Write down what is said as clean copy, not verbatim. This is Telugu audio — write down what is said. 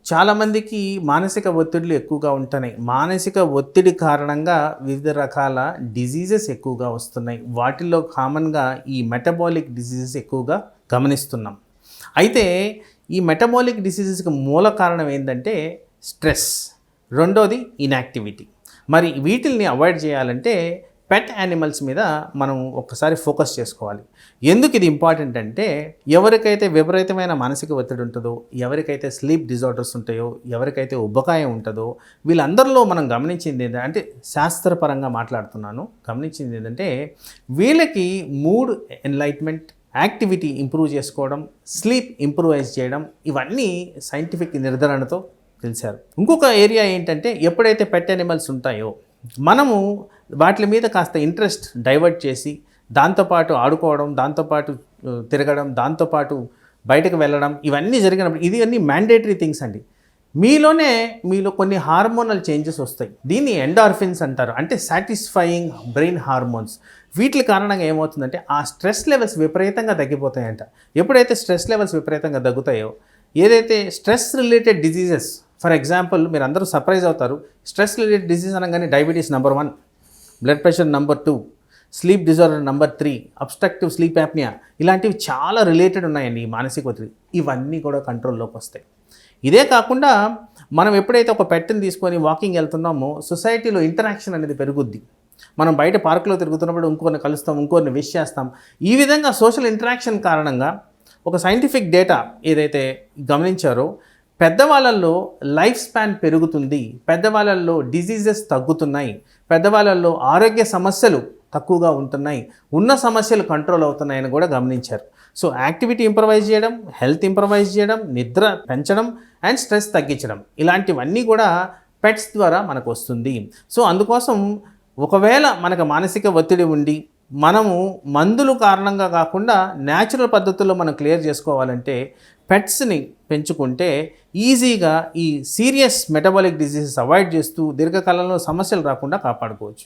చాలామందికి మానసిక ఒత్తిడులు ఎక్కువగా ఉంటున్నాయి. మానసిక ఒత్తిడి కారణంగా వివిధ రకాల డిసీజెస్ ఎక్కువగా వస్తున్నాయి. వాటిల్లో కామన్‌గా ఈ మెటబాలిక్ డిసీజెస్ ఎక్కువగా గమనిస్తున్నాం. అయితే ఈ మెటబాలిక్ డిసీజెస్‌కి మూల కారణం ఏందంటే స్ట్రెస్. రెండోది ఇన్‌యాక్టివిటీ. మరి వీటిల్ని అవాయిడ్ చేయాలంటే పెట్ యానిమల్స్ మీద మనం ఒక్కసారి ఫోకస్ చేసుకోవాలి. ఎందుకు ఇది ఇంపార్టెంట్ అంటే ఎవరికైతే విపరీతమైన మానసిక ఒత్తిడి ఉంటుందో, ఎవరికైతే స్లీప్ డిజార్డర్స్ ఉంటాయో, ఎవరికైతే ఉబ్బకాయం ఉంటుందో వీళ్ళందరిలో మనం గమనించింది ఏంటంటే శాస్త్రపరంగా మాట్లాడుతున్నాను. గమనించింది ఏంటంటే వీళ్ళకి మూడ్ ఎన్లైట్మెంట్, యాక్టివిటీ ఇంప్రూవ్ చేసుకోవడం, స్లీప్ ఇంప్రూవైజ్ చేయడం ఇవన్నీ సైంటిఫిక్ నిర్ధారణతో తెలిసారు. ఇంకొక ఏరియా ఏంటంటే ఎప్పుడైతే పెట్ యానిమల్స్ ఉంటాయో మనము వాటి మీద కాస్త ఇంట్రెస్ట్ డైవర్ట్ చేసి దాంతోపాటు ఆడుకోవడం, దాంతోపాటు తిరగడం, దాంతోపాటు బయటకు వెళ్ళడం ఇవన్నీ జరిగినప్పుడు ఇది అన్నీ మ్యాండేటరీ థింగ్స్ అండి. మీలో కొన్ని హార్మోనల్ చేంజెస్ వస్తాయి. దీన్ని ఎండార్ఫిన్స్ అంటారు. అంటే సాటిస్ఫైయింగ్ బ్రెయిన్ హార్మోన్స్. వీటి కారణంగా ఏమవుతుందంటే ఆ స్ట్రెస్ లెవెల్స్ విపరీతంగా తగ్గిపోతాయంట. ఎప్పుడైతే స్ట్రెస్ లెవెల్స్ విపరీతంగా తగ్గుతాయో ఏదైతే stress related diseases, for example మీరు అందరూ సర్ప్రైజ్ అవుతారు. స్ట్రెస్ రిలేటెడ్ డిసీజ్ అనగానే diabetes number 1, blood pressure number 2, sleep disorder number 3, obstructive sleep apnea ఇలాంటివి చాలా రిలేటెడ్ ఉన్నాయండి ఈ మానసిక ఒత్తిడి. ఇవన్నీ కూడా కంట్రోల్లోకి వస్తాయి. ఇదే కాకుండా మనం ఎప్పుడైతే ఒక పెట్ని తీసుకొని వాకింగ్ వెళ్తున్నామో సొసైటీలో ఇంటరాక్షన్ అనేది పెరుగుద్ది. మనం బయట పార్కులో తిరుగుతున్నప్పుడు ఇంకొకరిని కలుస్తాం, ఇంకొకరిని విష్ చేస్తాం. ఈ విధంగా సోషల్ ఇంటరాక్షన్ కారణంగా ఒక సైంటిఫిక్ డేటా ఏదైతే గమనించారో పెద్దవాళ్ళల్లో లైఫ్ స్పాన్ పెరుగుతుంది, పెద్దవాళ్ళల్లో డిసీజెస్ తగ్గుతున్నాయి, పెద్దవాళ్ళల్లో ఆరోగ్య సమస్యలు తక్కువగా ఉంటున్నాయి, ఉన్న సమస్యలు కంట్రోల్ అవుతున్నాయని కూడా గమనించారు. సో యాక్టివిటీ ఇంప్రవైజ్ చేయడం, హెల్త్ ఇంప్రవైజ్ చేయడం, నిద్ర పెంచడం అండ్ స్ట్రెస్ తగ్గించడం ఇలాంటివన్నీ కూడా పెట్స్ ద్వారా మనకు వస్తుంది. సో అందుకోసం ఒకవేళ మనకు మానసిక ఒత్తిడి ఉండి మనము మందులు కారణంగా కాకుండా న్యాచురల్ పద్ధతుల్లో మనం క్లియర్ చేసుకోవాలంటే పెట్స్ని పెంచుకుంటే ఈజీగా ఈ సీరియస్ మెటబాలిక్ డిసీజెస్ అవాయిడ్ చేస్తూ దీర్ఘకాలంలో సమస్యలు రాకుండా కాపాడుకోవచ్చు.